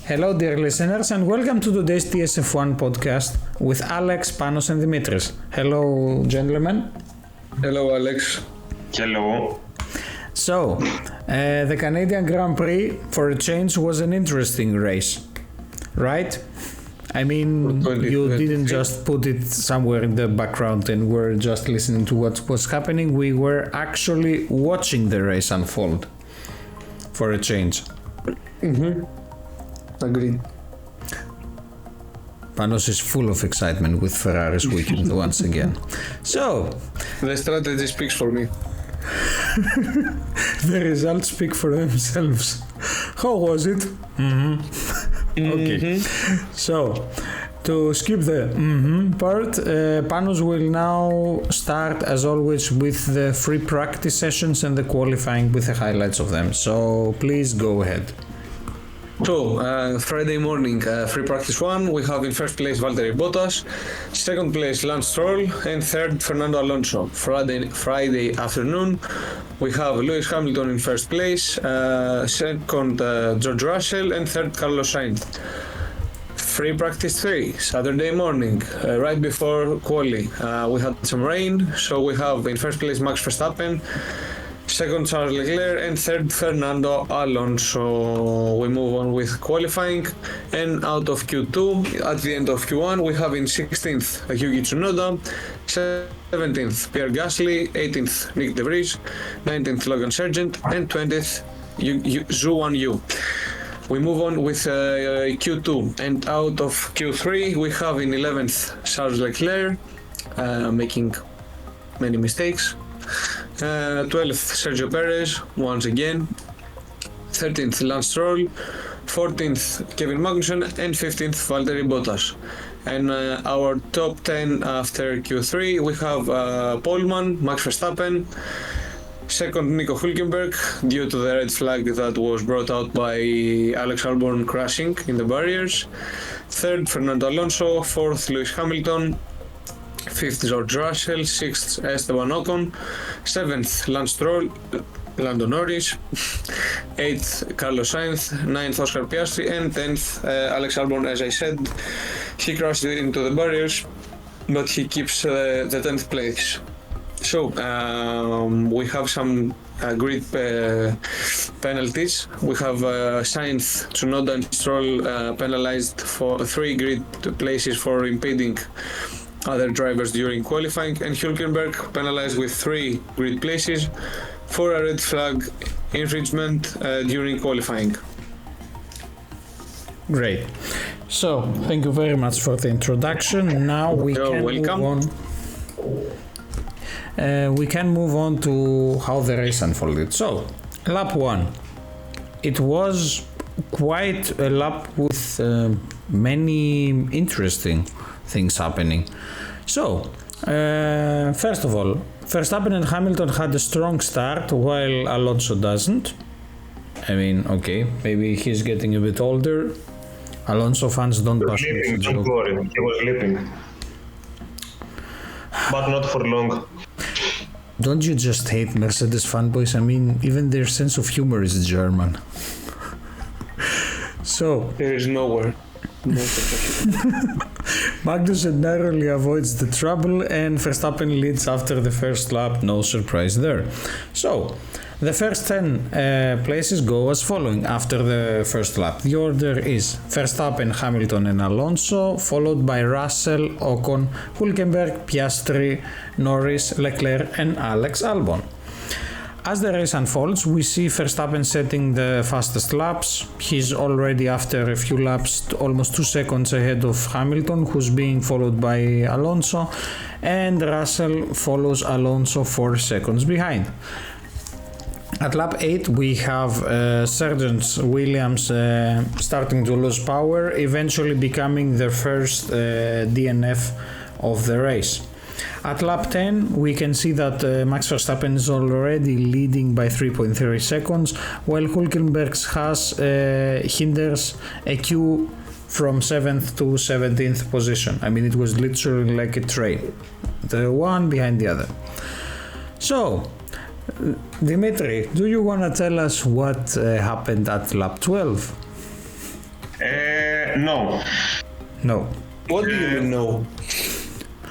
Hello, dear listeners, and welcome to today's TSF1 podcast with Alex, Panos, and Dimitris. Hello, gentlemen. Hello, Alex. Hello. So, the Canadian Grand Prix, for a change, was an interesting race, right? I mean, you didn't just put it somewhere in the background and were just listening to what was happening. We were actually watching the race unfold, for a change. Agreed. Panos is full of excitement with Ferrari's weekend once again. So, The strategy speaks for me. the results speak for themselves. How was it? Okay. So, to skip the part, Panos will now start, as always, with the free practice sessions and the qualifying with the highlights of them. So, please go ahead. So, Friday morning, free practice 1, we have in first place Valtteri Bottas, second place Lance Stroll, and third Fernando Alonso. Friday afternoon, we have Lewis Hamilton in first place, second George Russell, and third Carlos Sainz. Free practice 3, Saturday morning, right before quali, we had some rain, so we have in first place Max Verstappen, second Charles Leclerc, and third Fernando Alonso. We move on with qualifying, and out of Q2, at the end of Q1, we have in 16th Yuki Tsunoda, 17th Pierre Gasly, 18th Nick De Vries, 19th Logan Sargent, and 20th Zhou Guanyu. We move on with Q2, and out of Q3, we have in 11th Charles Leclerc, making many mistakes. 12th Sergio Perez, once again, 13th Lance Stroll, 14th Kevin Magnussen, and 15th Valtteri Bottas. And our top 10 after Q3, we have Poleman, Max Verstappen, second Nico Hülkenberg, due to the red flag that was brought out by Alex Albon crashing in the barriers, third Fernando Alonso, fourth Lewis Hamilton, fifth George Russell, sixth Esteban Ocon, seventh Lance Stroll, Lando Norris, eighth Carlos Sainz, ninth Oscar Piastri, and 10th Alex Albon. As I said, he crashed into the barriers, but he keeps the 10th place. So we have some grid penalties. We have Sainz, Tsunoda, and Stroll penalized for 3 grid places for impeding other drivers during qualifying, and Hülkenberg penalized with 3 grid places for a red flag infringement during qualifying. Great. So, thank you very much for the introduction. Now we can welcome. move on. We can move on to how the race unfolded. So, lap 1. It was quite a lap with many interesting things happening. So, first of all, Verstappen and Hamilton had a strong start while Alonso doesn't. I mean, okay, maybe he's getting a bit older. Alonso fans don't bash Sleeping, don't worry, he was sleeping. But not for long. Don't you just hate Mercedes fanboys? I mean, even their sense of humor is German. So, There is nowhere. Magnussen narrowly avoids the trouble and Verstappen leads after the first lap, no surprise there. So, the first 10 places go as following after the first lap. The order is Verstappen, Hamilton and Alonso, followed by Russell, Ocon, Hülkenberg, Piastri, Norris, Leclerc and Alex Albon. As the race unfolds, we see Verstappen setting the fastest laps. He's already, after a few laps, almost 2 seconds ahead of Hamilton, who's being followed by Alonso, and Russell follows Alonso 4 seconds behind. At lap 8, we have Sargent Williams starting to lose power, eventually becoming the first DNF of the race. At lap 10, we can see that Max Verstappen is already leading by 3.3 seconds, while Hülkenberg's Haas hinders a queue from 7th to 17th position. I mean, it was literally like a train, the one behind the other. So, Dimitri, do you want to tell us what happened at lap 12? No. No. What do you mean no?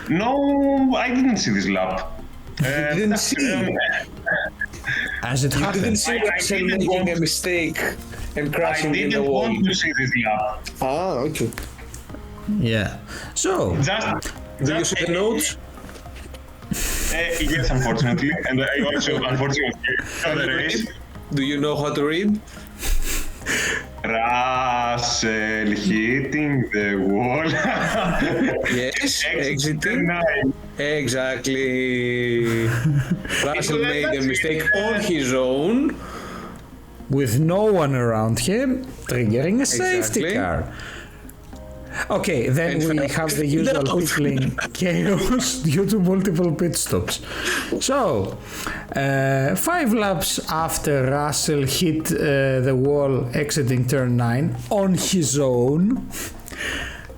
No, I didn't see this lap. You didn't see? As it You didn't happened. see I Russell didn't making want- a mistake and I crashing in the didn't wall. want to see this lap. Ah, okay. Yeah. So, Do you see the notes? Yes, unfortunately. And I also, unfortunately, saw the race. Do you know how to read? Russell hitting the wall. Yes, exiting. Nine. Exactly. Russell made a mistake on his own. with no one around him, triggering a safety Exactly. car. Okay, then And we Ferrari have the usual no. pit lane chaos due to multiple pit stops. So, 5 laps after Russell hit the wall exiting turn 9 on his own,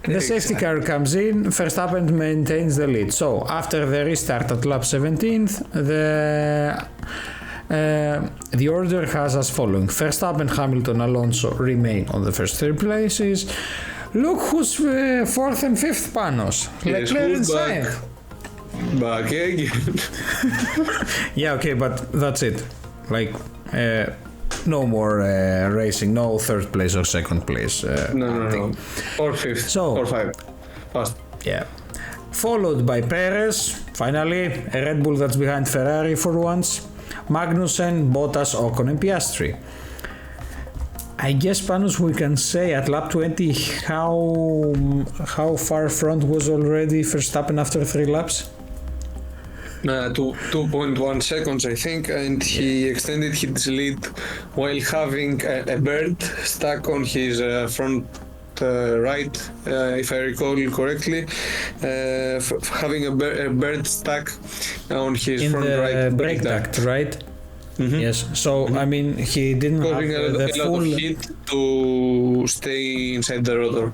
the safety car comes in, Verstappen maintains the lead. So, after the restart at lap 17th, the order has as following: Verstappen, Hamilton, Alonso remain on the first 3 places. Look who's 4th and 5th, Panos. Yes, Leclerc and who's back? Sainz. Back again. Yeah, okay, but that's it. Like, no more racing, no 3rd place or 2nd place. No. Or fifth. So- or five. Fast. Yeah. Followed by Perez, finally, a Red Bull that's behind Ferrari for once. Magnussen, Bottas, Ocon, and Piastri. I guess, Panos, we can say at lap 20 how far front was already Verstappen after 3 laps? 2.1 seconds, I think, and he extended his lead while having a bird stuck on his front right, if I recall correctly, having a bird stuck on his In front the right brake duct, right? Yes. So, I mean, he didn't have causing the a lot full... of heat to stay inside the rotor.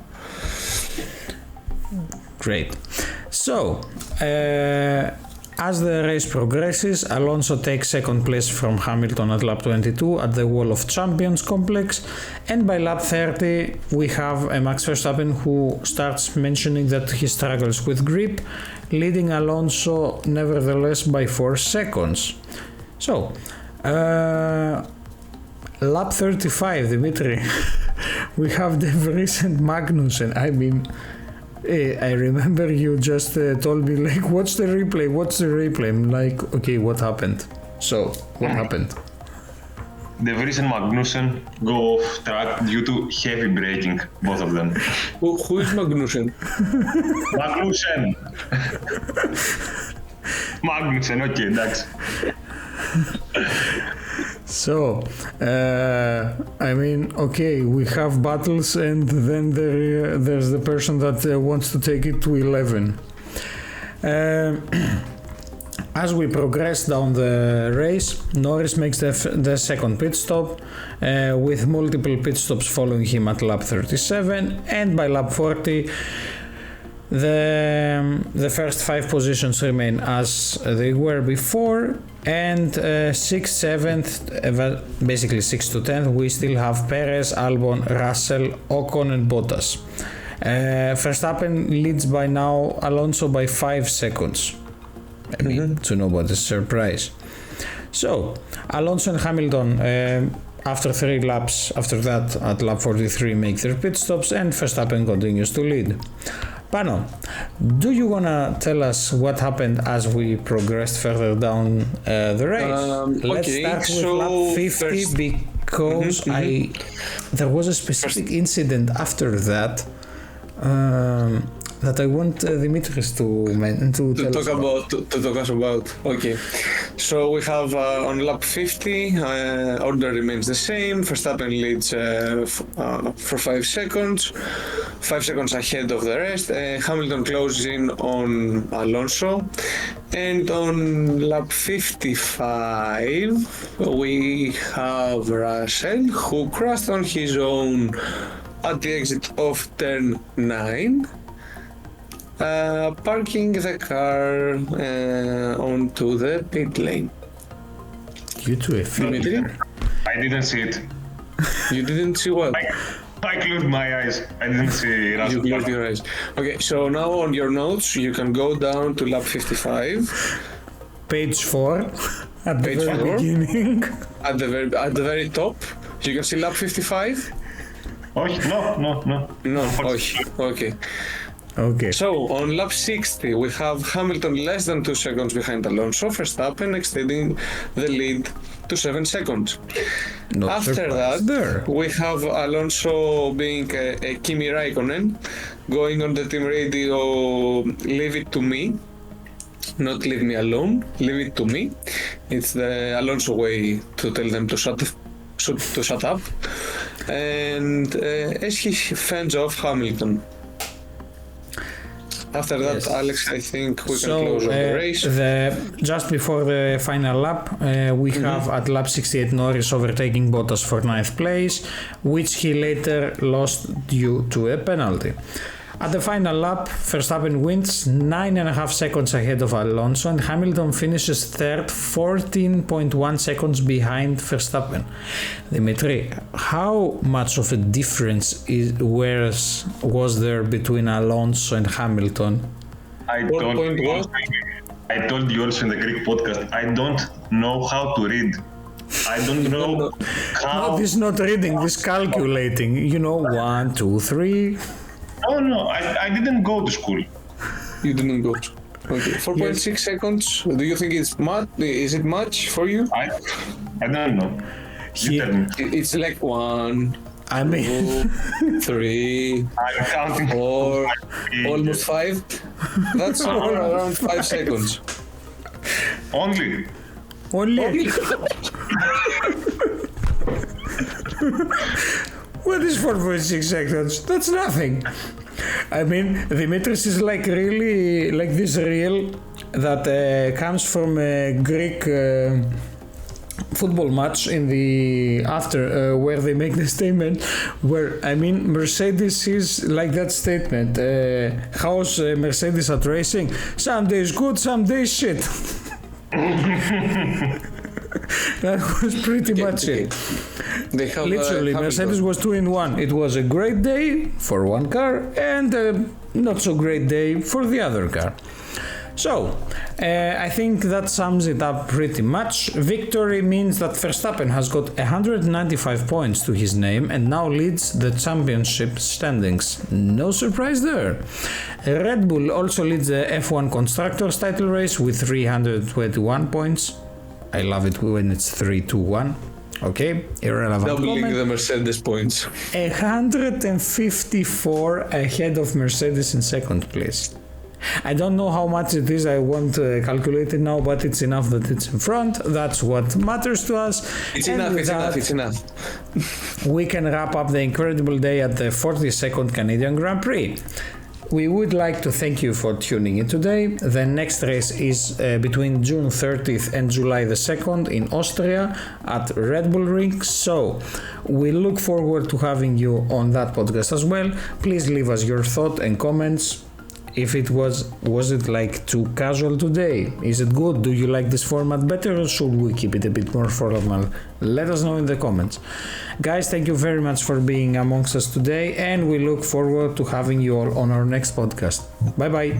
Great. So, as the race progresses, Alonso takes 2nd place from Hamilton at lap 22 at the Wall of Champions complex, and by lap 30 we have a Max Verstappen who starts mentioning that he struggles with grip, leading Alonso nevertheless by 4 seconds. So, lap 35, Dimitri, we have De Vries and Magnussen. I mean, I remember you just told me, like, what's the replay? I'm like, okay, what happened? So, what happened? De Vries and Magnussen go off track due to heavy braking, both of them. Who is Magnussen? Magnussen! Magnussen, okay, εντάξει. So, I mean, okay, we have battles, and then there's the person that wants to take it to 11. As we progress down the race, Norris makes the 2nd pit stop, with multiple pit stops following him at lap 37, and by lap 40, the first 5 positions remain as they were before, and 6th, 7th, basically 6th to 10th, we still have Perez, Albon, Russell, Ocon, and Bottas. Verstappen leads by now Alonso by 5 seconds. I mean, to nobody's surprise. So, Alonso and Hamilton, after 3 laps after that, at lap 43, make their pit stops, and Verstappen continues to lead. Pano, do you wanna tell us what happened as we progressed further down the race? Let's okay, start with so lap 50 because there was a specific incident after that that I want Dimitris to tell us about. To talk us about. Okay, so we have on lap 50, order remains the same. Verstappen leads for 5 seconds, 5 seconds ahead of the rest. Hamilton closes in on Alonso, and on lap 55 we have Russell, who crashed on his own at the exit of turn 9. Parking the car onto the pit lane. Due to a Dimitri, I didn't see it. you didn't see what? I closed my eyes. I didn't see Russell. You closed your eyes. Okay, so now on your notes, you can go down to lap 55. Page 4 at the Page very 4. beginning. At the very top, you can see lap 55. Oh, no. No, okay. Okay. So on lap 60, we have Hamilton less than 2 seconds behind Alonso, Verstappen extending the lead to 7 seconds. Not After surprised that, there. we have Alonso being a Kimi Raikkonen, going on the team radio, leave it to me, not leave me alone, leave it to me. It's the Alonso way to tell them to shut up. And as he fends off Hamilton. After that, Yes. Alex, I think we can close on the race. Just before the final lap, we have at lap 68 Norris overtaking Bottas for 9th place, which he later lost due to a penalty. At the final lap, Verstappen wins 9.5 seconds ahead of Alonso, and Hamilton finishes third, 14.1 seconds behind Verstappen. Dimitri, how much of a difference was there between Alonso and Hamilton? I What point was? told you also in the Greek podcast, I don't know how to read. I don't know how. No, this is not reading, this is calculating. 1, 2, 3. No, I didn't go to school. You didn't go. Okay, 4.6 seconds. Do you think it's much? Is it much for you? I don't know. He- You tell me. It's like 1, I mean, 2, 3, I'm counting. 4, almost 5. That's somewhere around 5 seconds. Only. only. What is 4.6 seconds? That's nothing. I mean, Dimitris is like really like this reel that comes from a Greek football match in the after where they make the statement where I mean Mercedes is like that statement. How's Mercedes at racing? Some days good, some days shit. That was pretty much it. They have Literally, Hamilton. Mercedes was 2 in 1. It was a great day for one car and a not so great day for the other car. So, I think that sums it up pretty much. Victory means that Verstappen has got 195 points to his name and now leads the championship standings. No surprise there. Red Bull also leads the F1 Constructors title race with 321 points. I love it when it's 3-2-1. Okay, irrelevant Doubling comment. the Mercedes points. 154 ahead of Mercedes in second place. I don't know how much it is, I won't calculate it now, but it's enough that it's in front. That's what matters to us. It's And enough, with it's enough, that, it's enough. we can wrap up the incredible day at the 42nd Canadian Grand Prix. We would like to thank you for tuning in today. The next race is between June 30th and July the 2nd in Austria at Red Bull Ring. So we look forward to having you on that podcast as well. Please leave us your thought and comments. If it was it like too casual today? Is it good? Do you like this format better or should we keep it a bit more formal? Let us know in the comments. Guys, thank you very much for being amongst us today and we look forward to having you all on our next podcast. Bye bye.